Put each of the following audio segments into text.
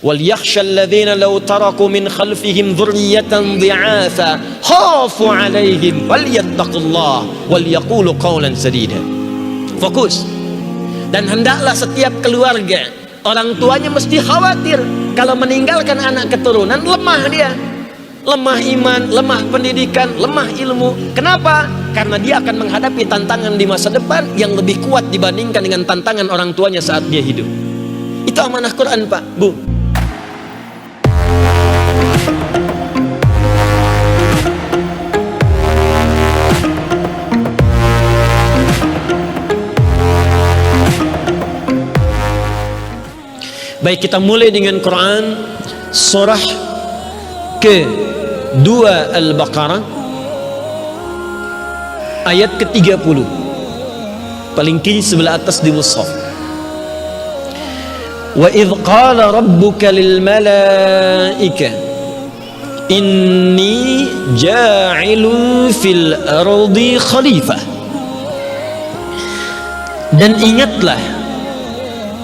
Wal yakhshal ladzina law taraku min khalfihim dzurriyyatan dhi'afa khafu 'alaihim falyattaqullah wal yaqulu qawlan sadida. Fokus. Dan hendaklah setiap keluarga, orang tuanya mesti khawatir kalau meninggalkan anak keturunan lemah dia. Lemah iman, lemah pendidikan, lemah ilmu. Kenapa? Karena dia akan menghadapi tantangan di masa depan yang lebih kuat dibandingkan dengan tantangan orang tuanya saat dia hidup. Itu amanah Quran, Pak, Bu. Baik, kita mulai dengan Quran surah ke-2 Al-Baqarah ayat ke-30, paling kiri sebelah atas di mushaf. Wa idh qala rabbuka lil malaika inni ja'ilun fil ardi khalifah. Dan ingatlah,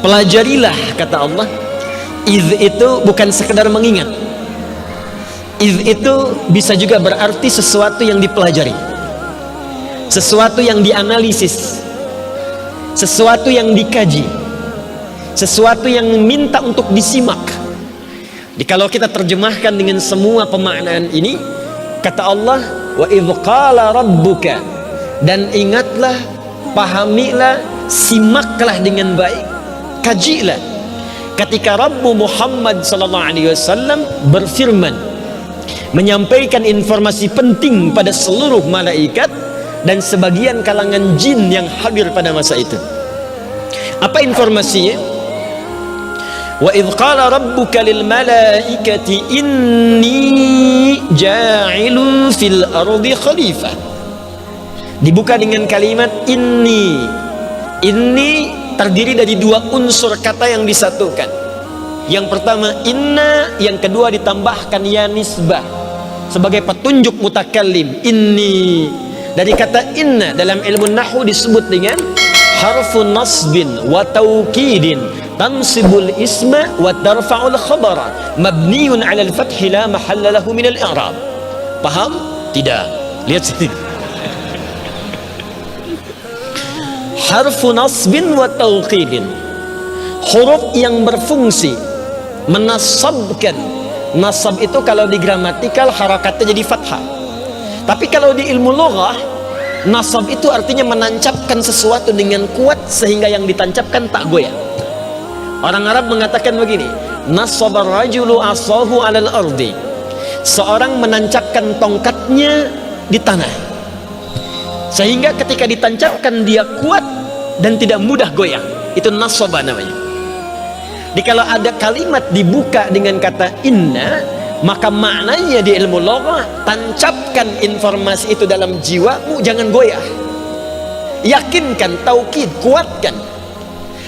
pelajarilah, kata Allah. Idh itu bukan sekedar mengingat. Idh itu bisa juga berarti sesuatu yang dipelajari, sesuatu yang dianalisis, sesuatu yang dikaji, sesuatu yang minta untuk disimak. Jadi kalau kita terjemahkan dengan semua pemaknaan ini, kata Allah, wa idh qala rabbuka, dan ingatlah, pahamilah, simaklah dengan baik, kajilah ketika Rabbu Muhammad sallallahu alaihi wasallam berfirman, menyampaikan informasi penting pada seluruh malaikat dan sebagian kalangan jin yang hadir pada masa itu. Apa informasinya? Wa idh qala rabbuka lil malaikati inni ja'ilun fil ardi khalifah. Dibuka dengan kalimat inni. Inni terdiri dari dua unsur kata yang disatukan. Yang pertama inna, yang kedua ditambahkan ya nisbah sebagai petunjuk mutakallim. Inni, dari kata inna dalam ilmu nahwu disebut dengan harfun nasbin wa taukidin tansibul isma wa tarfa'ul khabara mabniun 'ala al-fathi la mahalla lahu min al-i'rab. Paham? Tidak. Lihat sini. Harfu nasbin wa taukidin, huruf yang berfungsi menasabkan. Nasab itu kalau di gramatikal harakatnya jadi fathah. Tapi kalau di ilmu lughah, nasab itu artinya menancapkan sesuatu dengan kuat sehingga yang ditancapkan tak goyah. Orang Arab mengatakan begini, nasabar rajulu asahu 'alal ardi. Seorang menancapkan tongkatnya di tanah sehingga ketika ditancapkan dia kuat dan tidak mudah goyah. Itu nasabah namanya. Jadi kalau ada kalimat dibuka dengan kata inna, maka maknanya di ilmu lughah, tancapkan informasi itu dalam jiwamu, jangan goyah. Yakinkan, taukid, kuatkan.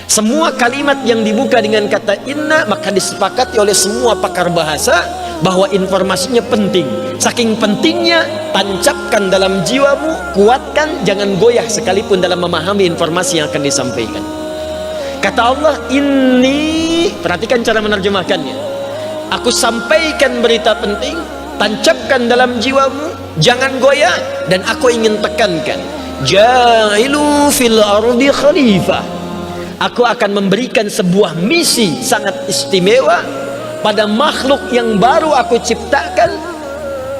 Semua kalimat yang dibuka dengan kata inna maka disepakati oleh semua pakar bahasa bahwa informasinya penting. Saking pentingnya, tancapkan dalam jiwamu, kuatkan, jangan goyah sekalipun dalam memahami informasi yang akan disampaikan. Kata Allah, ini, perhatikan cara menerjemahkannya. Aku sampaikan berita penting, tancapkan dalam jiwamu, jangan goyah, dan aku ingin tekankan, ja'ilu fil ardi khalifah. Aku akan memberikan sebuah misi sangat istimewa pada makhluk yang baru aku ciptakan,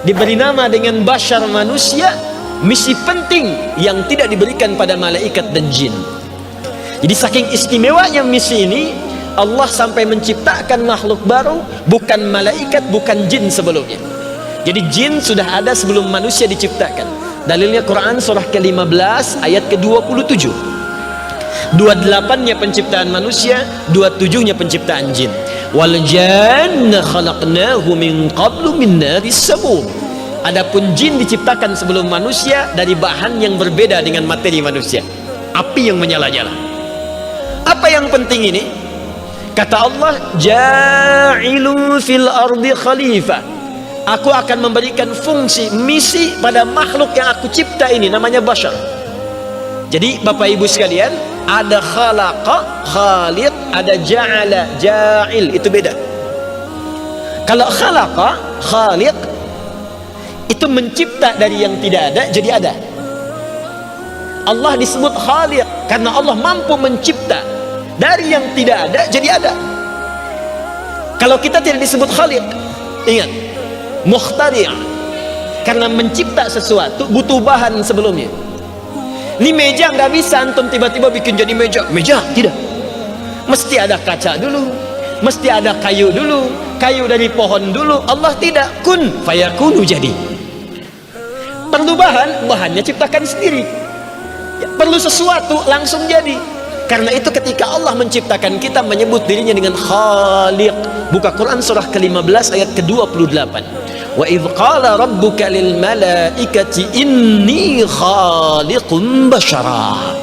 diberi nama dengan bashar, manusia. Misi penting yang tidak diberikan pada malaikat dan jin. Jadi saking istimewanya misi ini, Allah sampai menciptakan makhluk baru, bukan malaikat, bukan jin sebelumnya. Jadi jin sudah ada sebelum manusia diciptakan. Dalilnya Quran surah ke-15 ayat ke-27. 28-nya penciptaan manusia, 27-nya penciptaan jin. Wal janna khalaqnahu min qablu min naris samum. Adapun jin diciptakan sebelum manusia dari bahan yang berbeda dengan materi manusia, api yang menyala-nyala. Apa yang penting ini? Kata Allah, ja'ilu fil ardi khalifah. Aku akan memberikan fungsi, misi pada makhluk yang aku cipta ini, namanya bashar. Jadi Bapak Ibu sekalian, ada khalaqa, khalid, ada ja'ala, ja'il, itu beda. Kalau khalaqa, khaliq, itu mencipta dari yang tidak ada jadi ada. Allah disebut khaliq karena Allah mampu mencipta dari yang tidak ada jadi ada. Kalau kita tidak disebut khaliq, ingat, mukhtari', karena mencipta sesuatu butuh bahan sebelumnya. Ini meja nggak bisa antum tiba-tiba bikin jadi meja tidak. Mesti ada kaca dulu, mesti ada kayu dulu, kayu dari pohon dulu. Allah tidak, kun fayakunu, jadi. Perlu bahan, bahannya ciptakan sendiri. Ya, perlu sesuatu, langsung jadi. Karena itu ketika Allah menciptakan kita, menyebut dirinya dengan khaliq. Buka Quran surah ke-15 ayat ke-28. Wa idh qala rabbuka lil malaikati inni khaliqun basyara.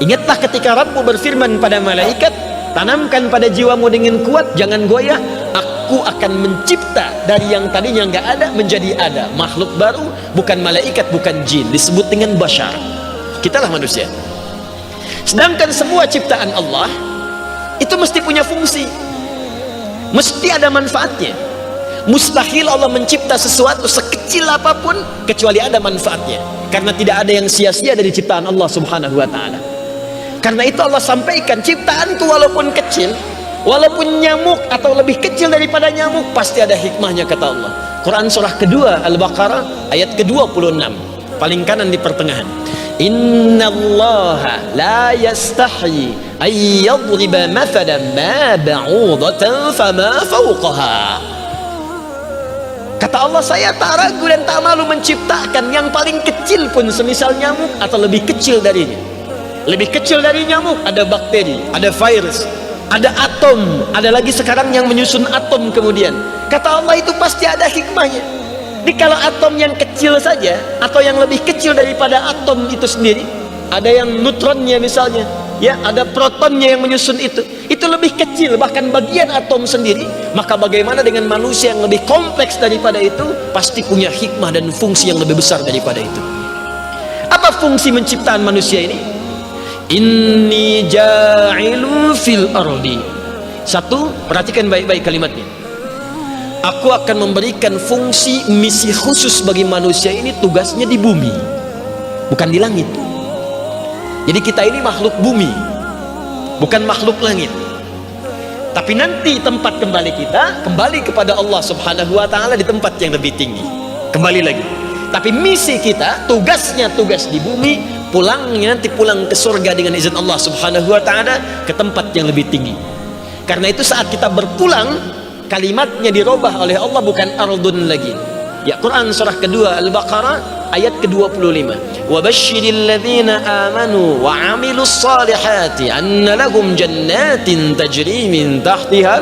Ingatlah ketika Rabbu berfirman pada malaikat, tanamkan pada jiwamu dengan kuat, jangan goyah, aku akan mencipta dari yang tadinya nggak ada menjadi ada, makhluk baru, bukan malaikat, bukan jin, disebut dengan basyar. Kitalah manusia. Sedangkan semua ciptaan Allah itu mesti punya fungsi, mesti ada manfaatnya. Mustahil Allah mencipta sesuatu sekecil apapun kecuali ada manfaatnya, karena tidak ada yang sia-sia dari ciptaan Allah subhanahu wa ta'ala. Karena itu Allah sampaikan, ciptaanku walaupun kecil, walaupun nyamuk atau lebih kecil daripada nyamuk, pasti ada hikmahnya, kata Allah. Quran surah kedua Al-Baqarah ayat ke-26, paling kanan di pertengahan. Innallaha la yastahi ay yadriba mathalan ma ba'udatan fama fawqaha. Kata Allah, saya tak ragu dan tak malu menciptakan yang paling kecil pun semisal nyamuk atau lebih kecil darinya. Lebih kecil dari nyamuk ada bakteri, ada virus, ada atom, ada lagi sekarang yang menyusun atom kemudian. Kata Allah, itu pasti ada hikmahnya. Jadi kalau atom yang kecil saja atau yang lebih kecil daripada atom itu sendiri, ada yang neutronnya misalnya, ya, ada protonnya yang menyusun itu lebih kecil bahkan bagian atom sendiri. Maka bagaimana dengan manusia yang lebih kompleks daripada itu, pasti punya hikmah dan fungsi yang lebih besar daripada itu. Apa fungsi menciptaan manusia ini? Inni ja'ilu fil ardi. Satu, perhatikan baik-baik kalimatnya. Aku akan memberikan fungsi misi khusus bagi manusia ini, tugasnya di bumi, bukan di langit. Jadi kita ini makhluk bumi, bukan makhluk langit. Tapi nanti tempat kembali kita kembali kepada Allah subhanahu wa ta'ala di tempat yang lebih tinggi. Kembali lagi. Tapi misi kita, tugasnya tugas di bumi, pulangnya nanti pulang ke surga dengan izin Allah subhanahu wa ta'ala ke tempat yang lebih tinggi. Karena itu saat kita berpulang, kalimatnya dirubah oleh Allah, bukan ardun lagi. Ya, Quran surah kedua Al-Baqarah ayat ke-25. Wa basyiril ladzina amanu wa 'amilus solihati anna lahum jannatin tajri min tahtihal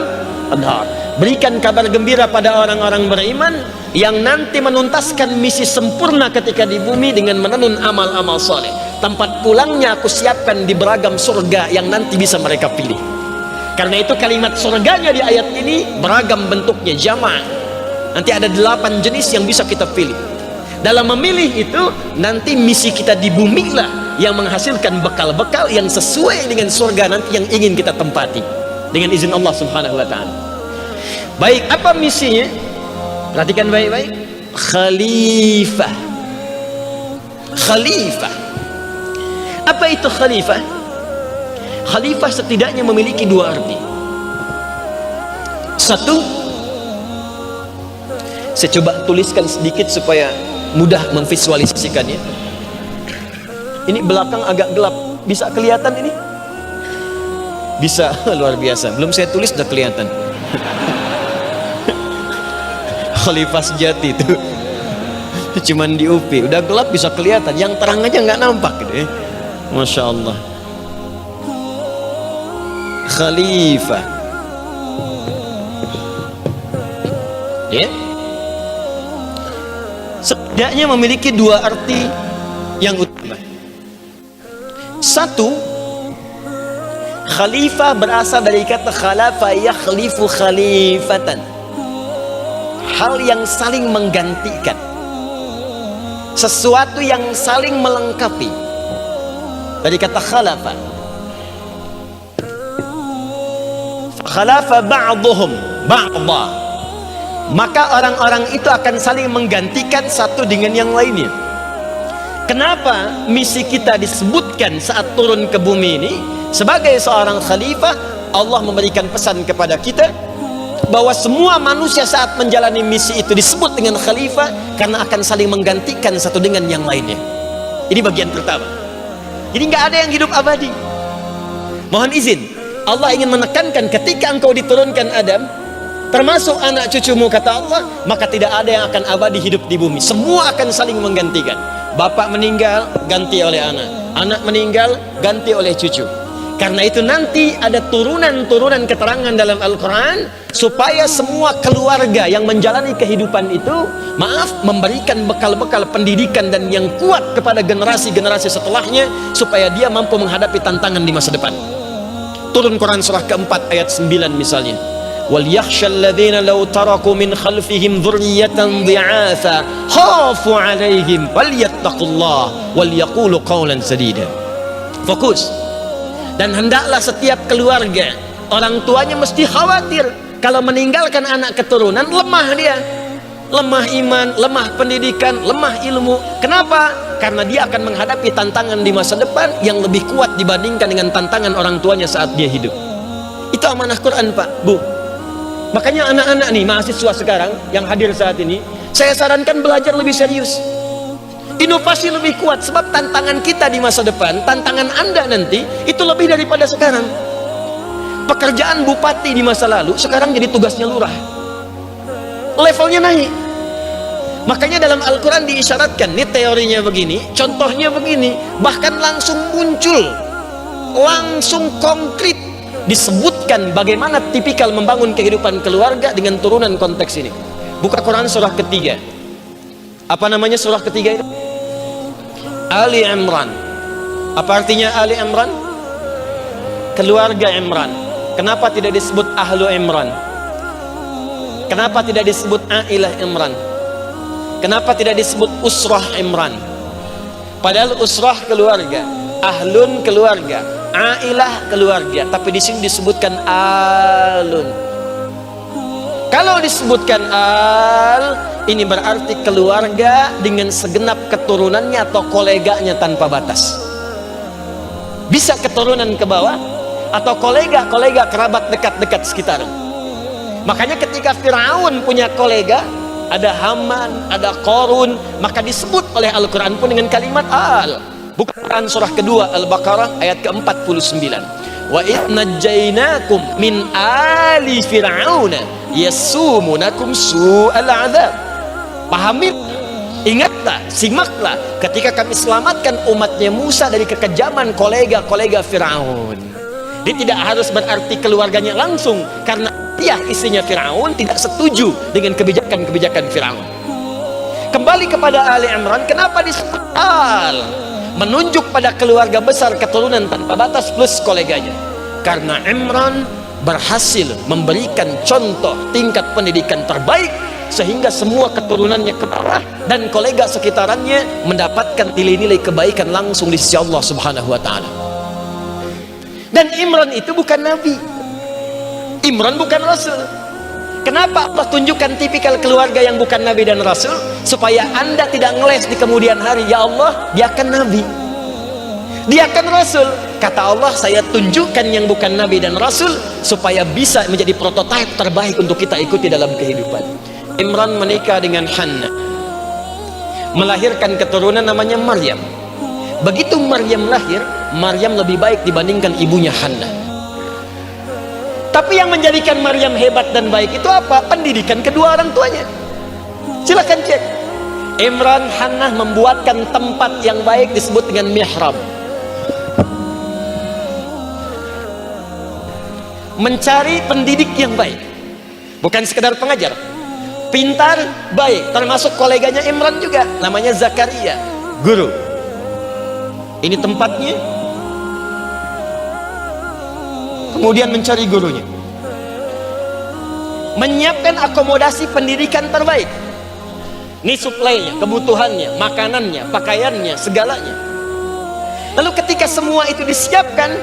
anhar. Berikan kabar gembira pada orang-orang beriman yang nanti menuntaskan misi sempurna ketika di bumi dengan menenun amal-amal soleh. Tempat pulangnya aku siapkan di beragam surga yang nanti bisa mereka pilih. Karena itu kalimat surganya di ayat ini beragam bentuknya, jamaah. Nanti ada 8 jenis yang bisa kita pilih. Dalam memilih itu, nanti misi kita di bumi lah yang menghasilkan bekal-bekal yang sesuai dengan surga nanti yang ingin kita tempati dengan izin Allah subhanahu wa ta'ala. Baik, apa misinya? Perhatikan baik-baik. Khalifah. Khalifah. Apa itu khalifah? Khalifah setidaknya memiliki dua arti. Satu, saya coba tuliskan sedikit supaya mudah memvisualisasikannya. Ini belakang agak gelap, bisa kelihatan ini? Bisa, luar biasa. Belum saya tulis udah kelihatan. Khalifah sejati itu cuman di UP, udah gelap bisa kelihatan, yang terang aja nggak nampak gitu ya. Masya Allah. Khalifah, ya, setidaknya memiliki dua arti yang utama. Satu, khalifah berasal dari kata khalafa yakhlifu khalifatan, hal yang saling menggantikan, sesuatu yang saling melengkapi, dari kata khalafa. Khalafa ba'duhum ba'da, maka orang-orang itu akan saling menggantikan satu dengan yang lainnya. Kenapa misi kita disebutkan saat turun ke bumi ini? Sebagai seorang khalifah, Allah memberikan pesan kepada kita bahwa semua manusia saat menjalani misi itu disebut dengan khalifah karena akan saling menggantikan satu dengan yang lainnya. Ini bagian pertama. Jadi nggak ada yang hidup abadi. Mohon izin, Allah ingin menekankan ketika engkau diturunkan Adam, termasuk anak cucumu kata Allah, maka tidak ada yang akan abadi hidup di bumi. Semua akan saling menggantikan. Bapak meninggal, ganti oleh anak. Anak meninggal, ganti oleh cucu. Karena itu nanti ada turunan-turunan keterangan dalam Al-Quran supaya semua keluarga yang menjalani kehidupan itu, memberikan bekal-bekal pendidikan dan yang kuat kepada generasi-generasi setelahnya supaya dia mampu menghadapi tantangan di masa depan. Turun Quran surah keempat ayat 9 misalnya. وَلْيَخْشَ الَّذِينَ لَوْ تَرَكُوا مِنْ خَلْفِهِمْ ذُرِّيَّةً ضِعَافًا خَافُوا عَلَيْهِمْ فَلْيَتَّقُوا اللَّهَ وَلْيَقُولُوا قَوْلًا سَدِيدًا. Fokus. Dan hendaklah setiap keluarga, orang tuanya mesti khawatir kalau meninggalkan anak keturunan, lemah dia, lemah iman, lemah pendidikan, lemah ilmu. Kenapa? Karena dia akan menghadapi tantangan di masa depan yang lebih kuat dibandingkan dengan tantangan orang tuanya saat dia hidup. Itu amanah Quran, Pak, Bu. Makanya anak-anak nih, mahasiswa sekarang yang hadir saat ini, saya sarankan belajar lebih serius, inovasi lebih kuat, sebab tantangan kita di masa depan, tantangan Anda nanti itu lebih daripada sekarang. Pekerjaan bupati di masa lalu sekarang jadi tugasnya lurah, levelnya naik. Makanya dalam Al-Quran diisyaratkan, ini teorinya begini, contohnya begini, bahkan langsung muncul, langsung konkret disebutkan bagaimana tipikal membangun kehidupan keluarga dengan turunan konteks ini. Buka Quran surah ketiga. Apa namanya surah ketiga itu? Ali Imran. Apa artinya Ali Imran? Keluarga Imran. Kenapa tidak disebut Ahlu Imran? Kenapa tidak disebut Ailah Imran? Kenapa tidak disebut Usrah Imran? Padahal usrah keluarga, ahlun keluarga, ailah keluarga, tapi di sini disebutkan alun. Kalau disebutkan al, ini berarti keluarga dengan segenap keturunannya atau koleganya tanpa batas. Bisa keturunan ke bawah atau kolega-kolega kerabat dekat-dekat sekitar. Makanya ketika Fir'aun punya kolega, ada Haman, ada Qarun, maka disebut oleh Al-Quran pun dengan kalimat al. Buka Quran surah kedua Al-Baqarah ayat ke-49. Wa idh najjaynakum min ali fir'auna yasumunakum su'al adzab. Pahami, ingatlah, simaklah ketika kami selamatkan umatnya Musa dari kekejaman kolega-kolega Fir'aun. Dia tidak harus berarti keluarganya langsung, karena dia istrinya Fir'aun tidak setuju dengan kebijakan-kebijakan Fir'aun. Kembali kepada Ali Imran, kenapa disebut al? Menunjuk pada keluarga besar keturunan tanpa batas plus koleganya. Karena Imran berhasil memberikan contoh tingkat pendidikan terbaik sehingga semua keturunannya ke bawah dan kolega sekitarannya mendapatkan nilai-nilai kebaikan langsung di sisi Allah Subhanahu wa taala. Dan Imran itu bukan nabi. Imran bukan rasul. Kenapa Allah tunjukkan tipikal keluarga yang bukan nabi dan rasul? Supaya Anda tidak ngeles di kemudian hari, ya Allah, dia akan nabi, dia akan rasul. Kata Allah, saya tunjukkan yang bukan nabi dan rasul supaya bisa menjadi prototipe terbaik untuk kita ikuti dalam kehidupan. Imran menikah dengan Hannah, melahirkan keturunan namanya Maryam. Begitu Maryam lahir, Maryam lebih baik dibandingkan ibunya Hannah. Tapi yang menjadikan Maryam hebat dan baik itu apa? Pendidikan kedua orang tuanya. Silakan cek. Imran Hannah membuatkan tempat yang baik disebut dengan mihrab. Mencari pendidik yang baik, bukan sekedar pengajar. Pintar, baik, termasuk koleganya Imran juga, namanya Zakaria, guru. Ini tempatnya. Kemudian mencari gurunya, menyiapkan akomodasi pendidikan terbaik. Ini suplainya, kebutuhannya, makanannya, pakaiannya, segalanya. Lalu ketika semua itu disiapkan,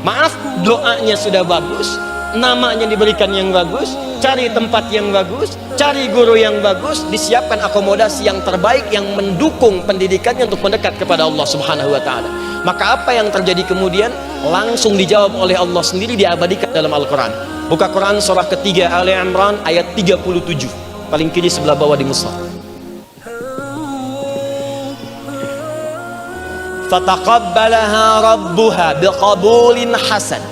maaf, doanya sudah bagus, namanya diberikan yang bagus, cari tempat yang bagus, cari guru yang bagus, disiapkan akomodasi yang terbaik yang mendukung pendidikannya untuk mendekat kepada Allah Subhanahu wa taala. Maka apa yang terjadi kemudian? Langsung dijawab oleh Allah sendiri, diabadikan dalam Al-Qur'an. Buka Quran surah ketiga Ali Imran ayat 37, paling kiri sebelah bawah di mushaf. Fataqabbalaha rabbuha biqabulin hasan.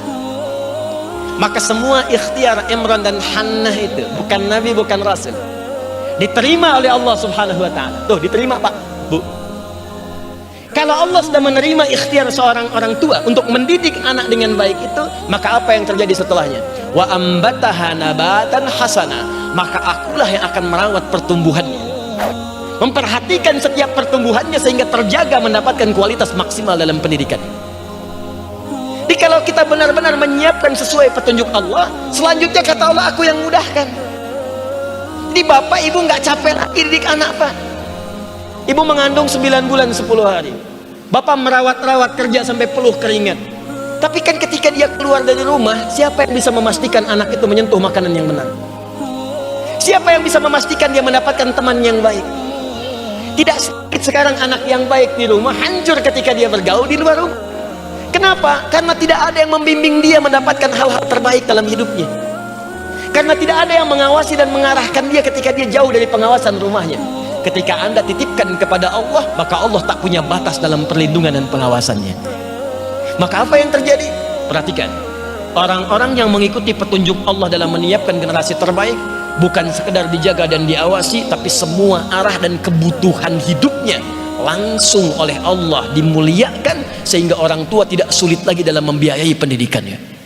Maka semua ikhtiar Imran dan Hannah itu, bukan Nabi, bukan Rasul, diterima oleh Allah Subhanahu wa ta'ala. Tuh, diterima Pak, Bu. Kalau Allah sudah menerima ikhtiar seorang orang tua untuk mendidik anak dengan baik itu, maka apa yang terjadi setelahnya? Wa ambataha nabatan hasana. Maka akulah yang akan merawat pertumbuhannya, memperhatikan setiap pertumbuhannya sehingga terjaga mendapatkan kualitas maksimal dalam pendidikan. Jadi kalau kita benar-benar menyiapkan sesuai petunjuk Allah, selanjutnya kata Allah, aku yang mudahkan. Jadi bapak ibu nggak capek lagi didik anak, Pak. Ibu mengandung 9 bulan 10 hari, bapak merawat-rawat kerja sampai peluh keringat. Tapi kan ketika dia keluar dari rumah, siapa yang bisa memastikan anak itu menyentuh makanan yang benar? Siapa yang bisa memastikan dia mendapatkan teman yang baik? Tidak sedikit sekarang anak yang baik di rumah hancur ketika dia bergaul di luar rumah. Kenapa? Karena tidak ada yang membimbing dia mendapatkan hal-hal terbaik dalam hidupnya. Karena tidak ada yang mengawasi dan mengarahkan dia ketika dia jauh dari pengawasan rumahnya. Ketika Anda titipkan kepada Allah, maka Allah tak punya batas dalam perlindungan dan pengawasannya. Maka apa yang terjadi? Perhatikan, orang-orang yang mengikuti petunjuk Allah dalam menyiapkan generasi terbaik, bukan sekedar dijaga dan diawasi, tapi semua arah dan kebutuhan hidupnya langsung oleh Allah dimuliakan, sehingga orang tua tidak sulit lagi dalam membiayai pendidikannya.